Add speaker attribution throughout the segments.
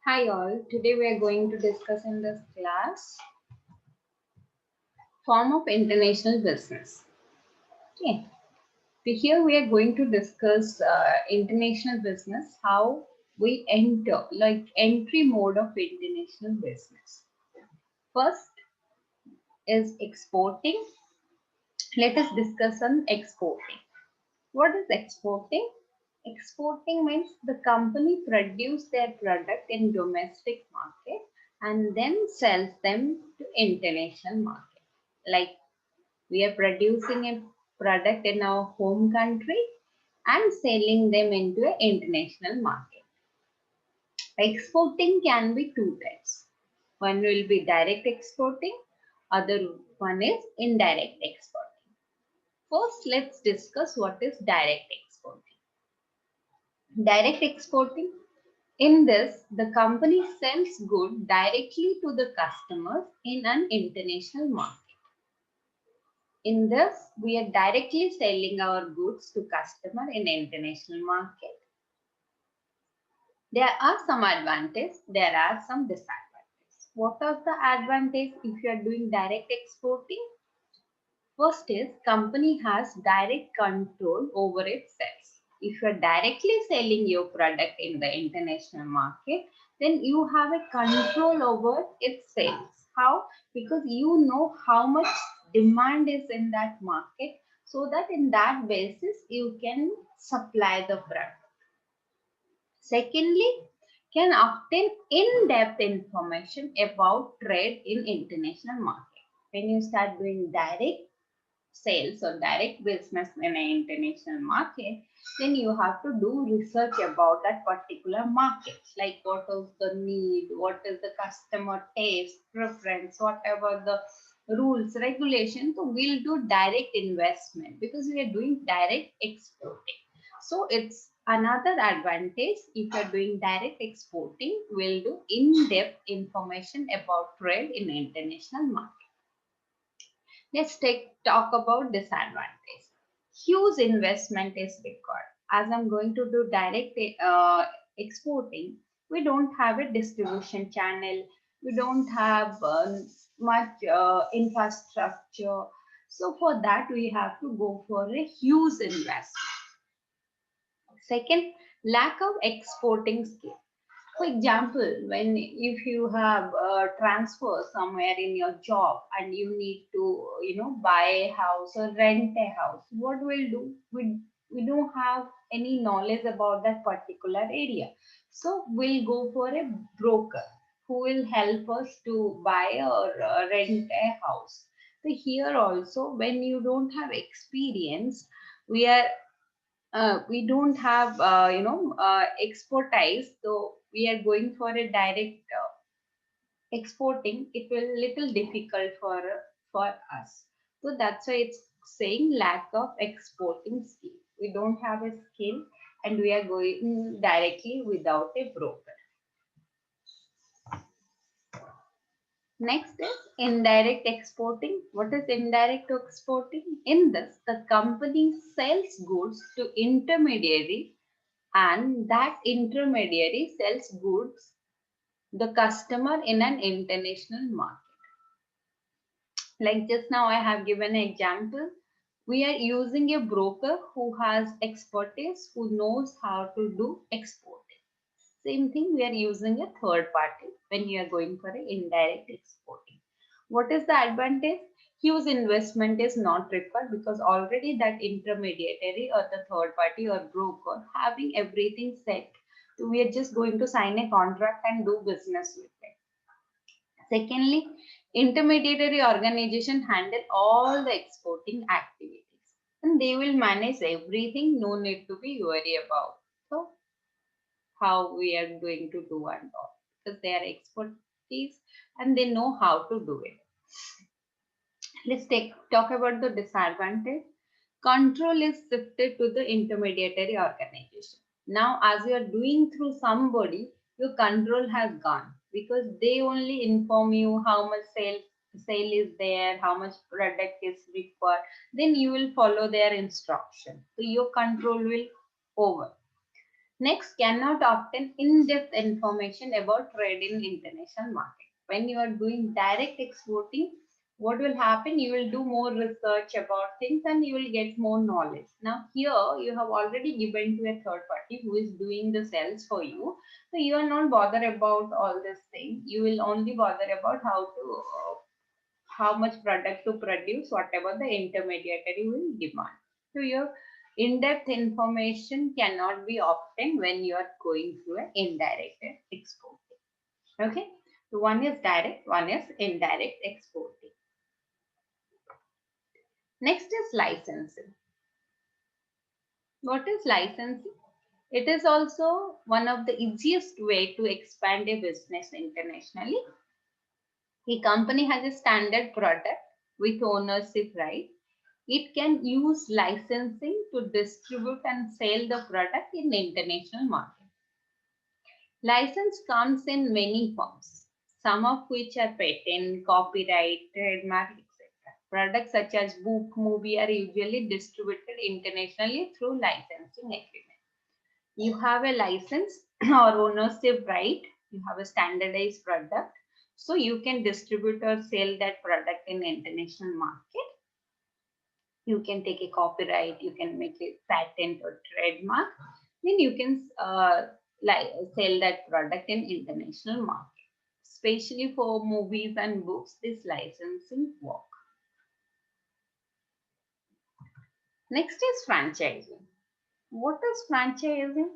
Speaker 1: Hi all, today we are going to discuss in this class form of international business. Okay, so here we are going to discuss international business, how we enter, like entry mode of international business. First is exporting. Let us discuss on exporting. What is exporting? Exporting means the company produce their product in domestic market and then sells them to international market. Like we are producing a product in our home country and selling them into an international market. Exporting can be two types. One will be direct exporting, other one is indirect exporting. First, let's discuss what is direct exporting. Direct exporting. In this, the company sells goods directly to the customers in an international market. In this, we are directly selling our goods to customer in international market. There are some advantages, there are some disadvantages. What are the advantages if you are doing direct exporting? First is company has direct control over its sales. If you are directly selling your product in the international market, then you have a control over its sales. How? Because you know how much demand is in that market, so that in that basis you can supply the product. Secondly, can obtain in-depth information about trade in international market. When you start doing direct sales or direct business in an international market, then you have to do research about that particular market, like what is the need, what is the customer taste, preference, whatever the rules, regulations. So we'll do direct investment because we are doing direct exporting. So it's another advantage. If you're doing direct exporting, we'll do in-depth information about trade in international market. Let's talk about disadvantage. Huge investment is required. As I'm going to do direct exporting, we don't have a distribution channel. We don't have much infrastructure. So for that, we have to go for a huge investment. Second, lack of exporting skill. For example, when if you have a transfer somewhere in your job and you need to, buy a house or rent a house, what we'll do? We don't have any knowledge about that particular area. So we'll go for a broker who will help us to buy or rent a house. So here also, when you don't have experience, we are we don't have expertise, so we are going for a direct exporting. It will little difficult for us, so that's why it's saying lack of exporting skill. We don't have a skill and we are going directly without a broker. Next is indirect exporting. What is indirect exporting? In this, the company sells goods to intermediary and that intermediary sells goods the customer in an international market. Like just now I have given an example. We are using a broker who has expertise, who knows how to do exporting. Same thing, we are using a third party when you are going for an indirect exporting. What is the advantage? Huge investment is not required because already that intermediary or the third party or broker having everything set. So we are just going to sign a contract and do business with it. Secondly, intermediary organization handle all the exporting activities and they will manage everything. No need to be worried about. So how we are going to do and all because they are expertise and they know how to do it. Let's talk about the disadvantage. Control is shifted to the intermediary organization. Now, as you are doing through somebody, your control has gone because they only inform you how much sale is there, how much product is required. Then you will follow their instruction. So your control will over. Next, cannot obtain in-depth information about trade in international market. When you are doing direct exporting, what will happen? You will do more research about things and you will get more knowledge. Now here you have already given to a third party who is doing the sales for you. So you are not bothered about all this thing. You will only bother about how much product to produce, whatever the intermediary will demand. So your in-depth information cannot be obtained when you are going through an indirect exporting. Okay, so one is direct, one is indirect exporting. Next is licensing. What is licensing? It is also one of the easiest way to expand a business internationally. A company has a standard product with ownership right. It can use licensing to distribute and sell the product in the international market. License comes in many forms, some of which are patent, copyright, trademark, etc. Products such as book, movie are usually distributed internationally through licensing agreement. You have a license or ownership right, you have a standardized product, so you can distribute or sell that product in international market. You can take a copyright, you can make a patent or trademark, then you can sell that product in international market. Especially for movies and books, this licensing work. Next is franchising. What is franchising?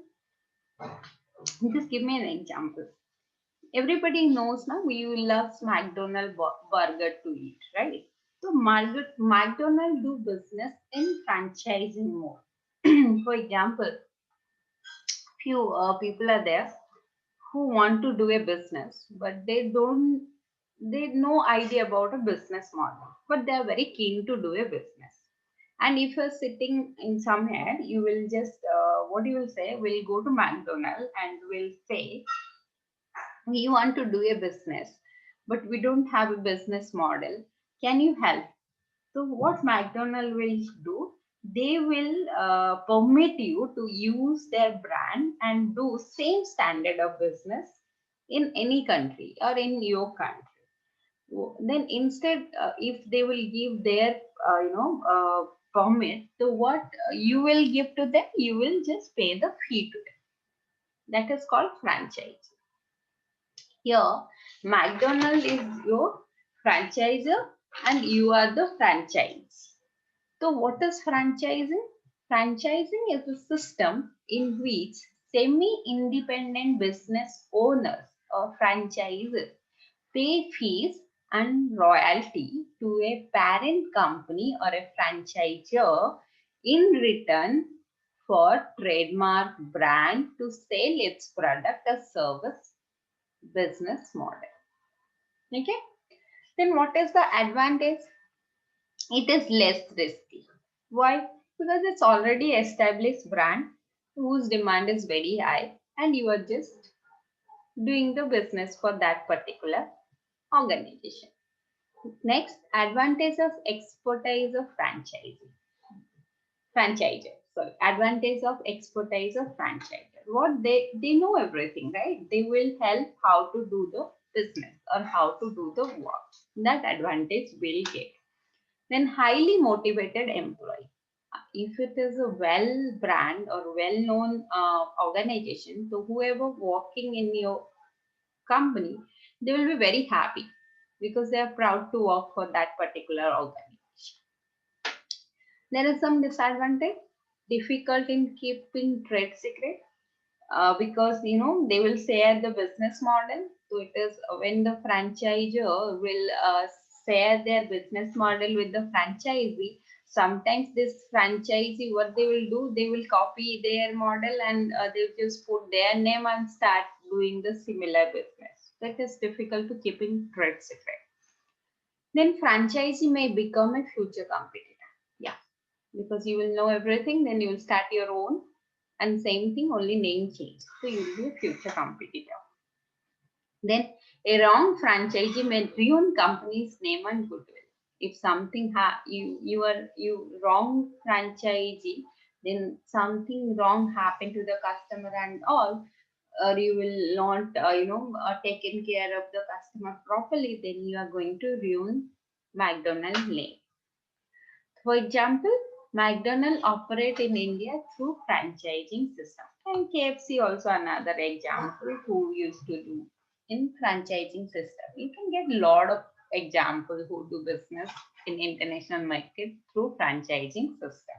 Speaker 1: Just give me an example. Everybody knows now we love McDonald's burger to eat, right? So McDonald's do business in franchising mode. For example, few people are there who want to do a business, but they no idea about a business model, but they are very keen to do a business. And if you're sitting in somewhere, you will just what you will say, we'll go to McDonald's and we'll say we want to do a business, but we don't have a business model, can you help? So what McDonald will do, they will permit you to use their brand and do same standard of business in any country or in your country. Then instead, if they will give their permit, so what you will give to them, you will just pay the fee to them. That is called franchise. Here, McDonald is your franchisor and you are the franchise. So what is franchising? Franchising is a system in which semi-independent business owners or franchises pay fees and royalty to a parent company or a franchisor in return for trademark brand to sell its product or service business model. Okay. Then what is the advantage? It is less risky. Why? Because it's already established brand whose demand is very high and you are just doing the business for that particular organization. Next, advantage of expertise of franchising. Franchiser. Sorry, advantage of expertise of franchiser. What they know everything, right? They will help how to do the business or how to do the work. That advantage will get. Then highly motivated employee. If it is a well brand or well known organization, so whoever working in your company, they will be very happy because they are proud to work for that particular organization. There is some disadvantage, difficult in keeping trade secret because they will share the business model. So it is when the franchisor will share their business model with the franchisee. Sometimes this franchisee, what they will do, they will copy their model and they will just put their name and start doing the similar business. That is difficult to keep in trade secret. Then franchisee may become a future competitor. Yeah, because you will know everything, then you will start your own and same thing, only name change. So you will be a future competitor. Then a wrong franchisee may ruin company's name and goodwill. If something you wrong franchisee then something wrong happened to the customer and all, or you will not, taken care of the customer properly, then you are going to ruin McDonald's name. For example, McDonald's operate in India through franchising system, and KFC also another example who used to do in franchising system. You can get a lot of examples who do business in international market through franchising system.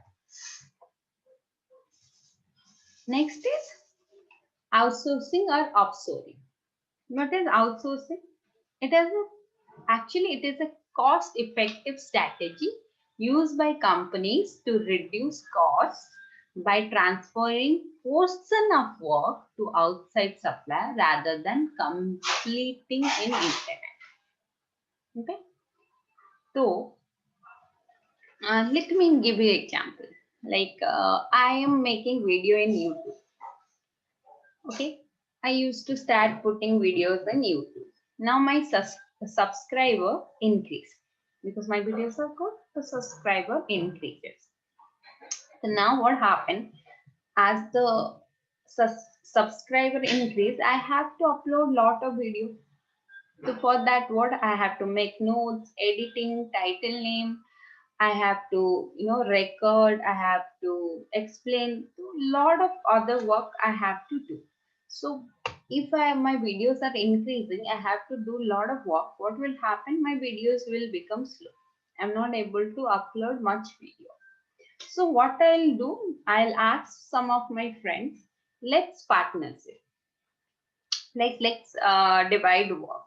Speaker 1: Next is outsourcing or offshoring. What is outsourcing? It is actually it is a cost-effective strategy used by companies to reduce costs by transferring portion of work to outside supplier rather than completing in internet. Okay, so let me give you example. Like I am making video in YouTube. Okay, I used to start putting videos on YouTube. Now my subscriber increase because my videos are good. The subscriber increases. So now what happened? As the subscriber increase, I have to upload lot of video. So for that, what I have to make notes, editing, title name. I have to, record. I have to explain. A lot of other work I have to do. So if my videos are increasing, I have to do a lot of work. What will happen? My videos will become slow. I'm not able to upload much video. So what I'll do, I'll ask some of my friends, let's partnership. Like let's divide work.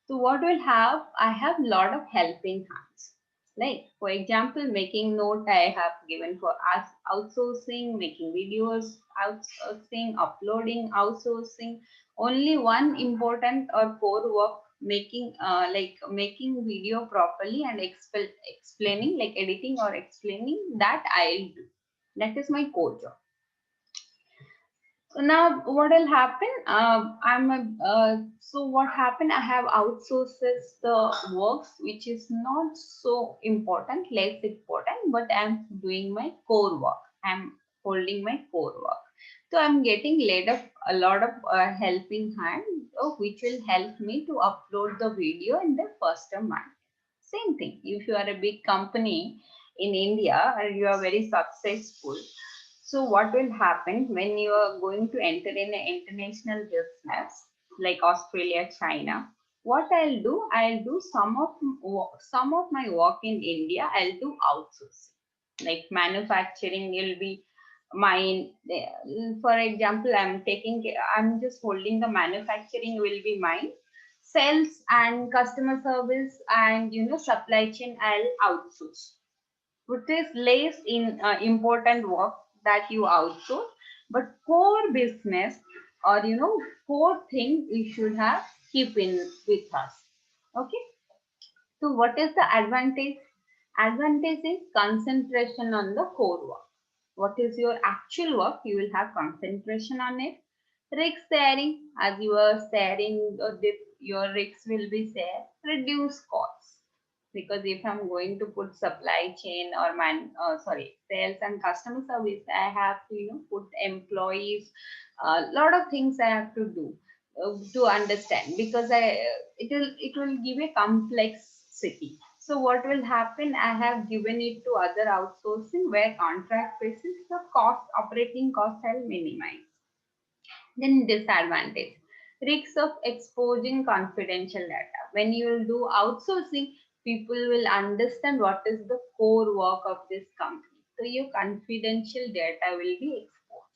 Speaker 1: So what will have, I have a lot of helping hands. Like for example, making note I have given for us outsourcing, making videos outsourcing, uploading outsourcing. Only one important or core work making like making video properly and explaining like editing or explaining that I'll do. That is my core job. So now what will happen? So what happened? I have outsources the works which is not so important, less important, but I'm doing my core work. I'm holding my core work. So I'm getting laid of a lot of helping hand, which will help me to upload the video in the first month. Same thing. If you are a big company in India and you are very successful, so what will happen when you are going to enter in an international business like Australia, China? What I'll do some of my work in India. I'll do outsourcing, like manufacturing will be mine. For example, I'm just holding the manufacturing will be mine. Sales and customer service and supply chain I'll outsource, which is less in important work that you outsource, but core business or core thing we should have keep in with us. Okay, so what is the advantage? Advantage is concentration on the core work. What is your actual work? You will have concentration on it. Risk sharing, as you are sharing, your risks will be shared. Reduce costs, because if I'm going to put supply chain or sales and customer service, I have to put employees, a lot of things I have to do to understand, because it will give a complexity. So what will happen? I have given it to other outsourcing where contract basis the cost, operating cost I'll minimize. Then disadvantage, risks of exposing confidential data. When you will do outsourcing, people will understand what is the core work of this company. So your confidential data will be exposed.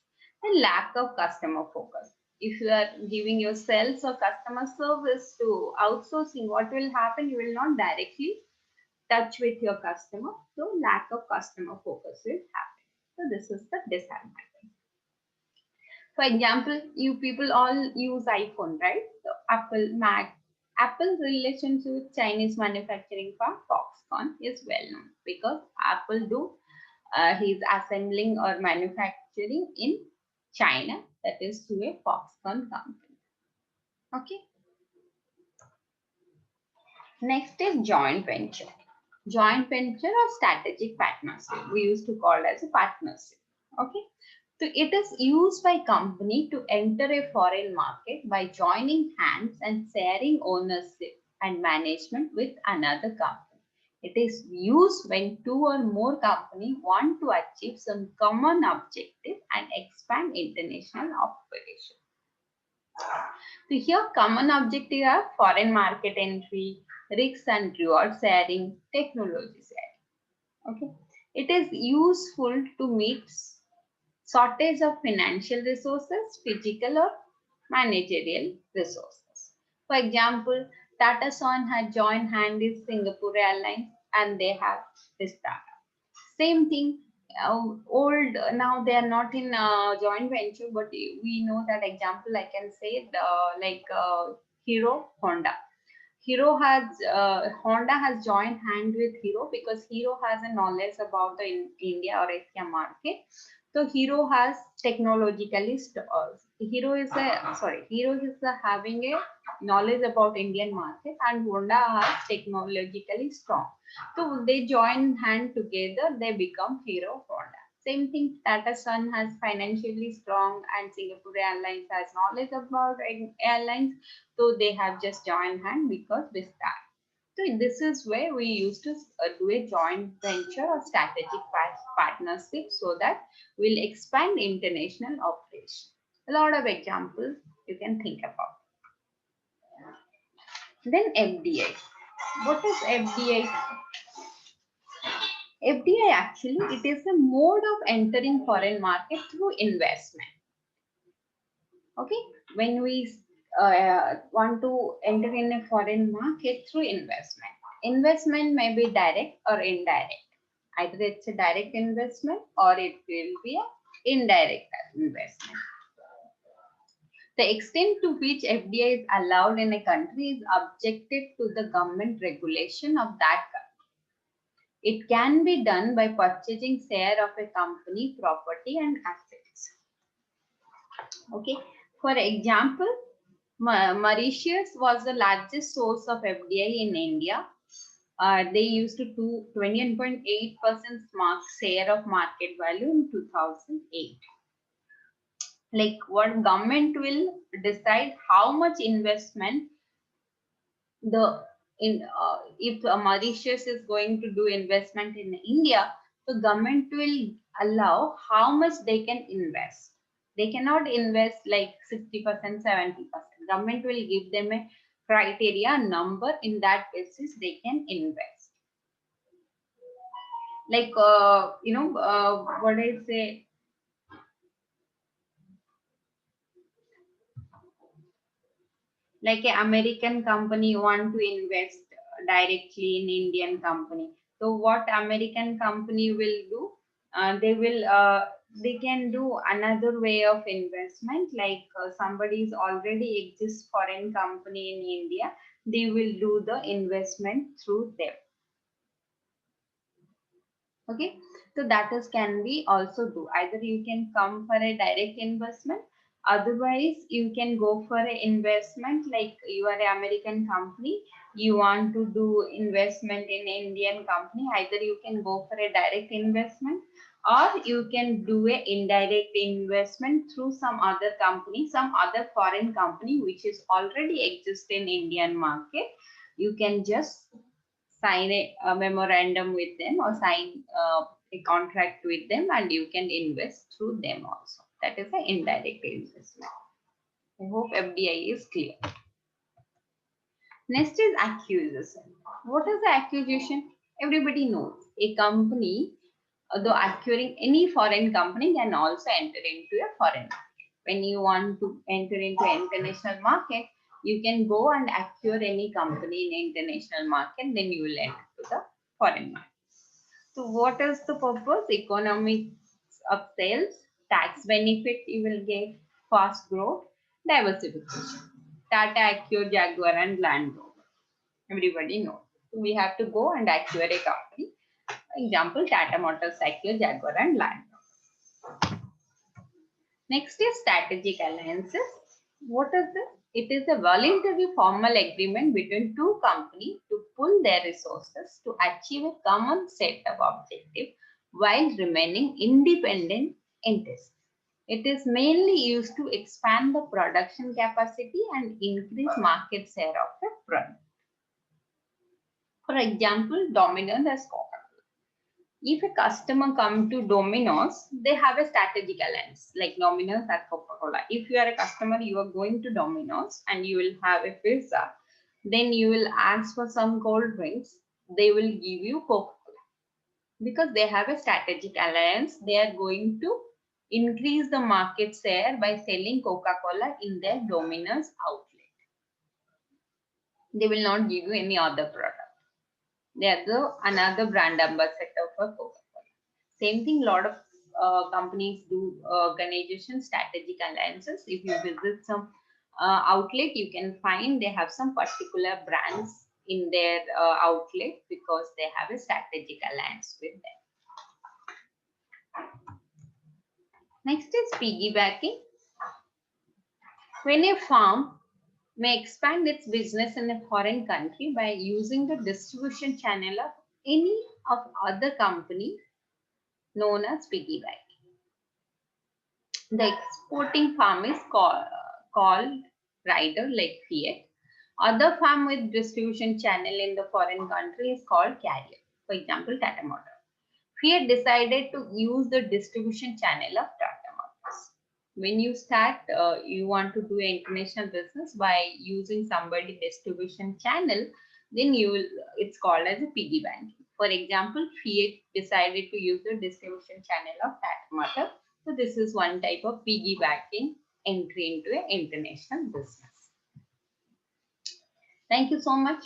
Speaker 1: And lack of customer focus. If you are giving your sales or customer service to outsourcing, what will happen? You will not directly touch with your customer. So lack of customer focus will happen. So this is the disadvantage. For example, you people all use iPhone, right? So Apple, Mac. Apple's relationship with Chinese manufacturing firm Foxconn is well known because Apple do he's assembling or manufacturing in China, that is through a Foxconn company. Okay. Next is joint venture. Joint venture or strategic partnership. We used to call it as a partnership. Okay. So it is used by company to enter a foreign market by joining hands and sharing ownership and management with another company. It is used when two or more companies want to achieve some common objective and expand international operation. So here common objectives are foreign market entry, risks and reward sharing, technology sharing. Okay. It is useful to meet shortage of financial resources, physical or managerial resources. For example, Tata Son had joined hand with Singapore Airlines and they have this startup. Same thing, old now they are not in joint venture, but we know that example I can say Hero Honda. Honda has joined hand with Hero because Hero has a knowledge about the India or Asia market. So Hero has technologically Hero is having a knowledge about Indian market and Honda has technologically strong. So they join hand together, they become Hero Honda. Same thing, Tata Sun has financially strong and Singapore Airlines has knowledge about airlines, so they have just joined hand because this time. So this is where we used to do a joint venture or strategic partnership so that we'll expand international operation. A lot of examples you can think about. Then FDI. What is FDI? FDI actually it is a mode of entering foreign market through investment. Okay, when we want to enter in a foreign market through investment may be direct or indirect. Either it's a direct investment or it will be a indirect investment. The extent to which FDI is allowed in a country is objective to the government regulation of that country. It can be done by purchasing share of a company, property and assets. Okay, for example, Mauritius was the largest source of FDI in India. They used to do 21.8% share of market value in 2008. Like what government will decide how much investment the in if Mauritius is going to do investment in India, the government will allow how much they can invest. They cannot invest like 60%, 70%. Government will give them a criteria number, in that basis they can invest. Like what I say, like an American company want to invest directly in Indian company. So what American company will do? They can do another way of investment. Like somebody is already exists foreign company in India, they will do the investment through them. Okay, so that is can be also do. Either you can come for a direct investment, otherwise you can go for an investment like you are an American company, you want to do investment in Indian company. Either you can go for a direct investment or you can do a indirect investment through some other company, some other foreign company which is already exist in Indian market. You can just sign a memorandum with them or sign a contract with them and you can invest through them also. That is an indirect investment. I hope FDI is clear. Next is acquisition. What is the acquisition? Everybody knows a company, though acquiring any foreign company, can also enter into a foreign market. When you want to enter into international market, you can go and acquire any company in international market, then you will enter to the foreign market. So what is the purpose? Economics of sales, tax benefit you will get, fast growth, diversification. Tata acquired Jaguar and Land Rover. Everybody knows. So we have to go and acquire a company. Example, Tata Motors acquired Jaguar and Land Rover. Next is strategic alliances. What is this? It is a voluntary formal agreement between two companies to pool their resources to achieve a common set of objectives while remaining independent entities. It is mainly used to expand the production capacity and increase market share of the product. For example, Domino's has Coca-Cola. If a customer come to Domino's, they have a strategic alliance like Domino's has Coca-Cola. If you are a customer, you are going to Domino's and you will have a pizza, then you will ask for some cold drinks. They will give you Coca-Cola because they have a strategic alliance. They are going to increase the market share by selling Coca-Cola in their Domino's outlet. They will not give you any other product. They are another brand ambassador for Coca-Cola. Same thing, a lot of companies do organization strategic alliances. If you visit some outlet, you can find they have some particular brands in their outlet because they have a strategic alliance with them. Next is piggybacking. When a firm may expand its business in a foreign country by using the distribution channel of any of other company known as piggybacking. The exporting firm is called rider like Fiat. Other firm with distribution channel in the foreign country is called carrier. For example, Tata Motors. Fiat decided to use the distribution channel of Tata Motors. When you start, you want to do international business by using somebody distribution channel, then it's called as a piggy bank. For example, Fiat decided to use the distribution channel of Tata Motors. So this is one type of piggybacking entry into an international business. Thank you so much.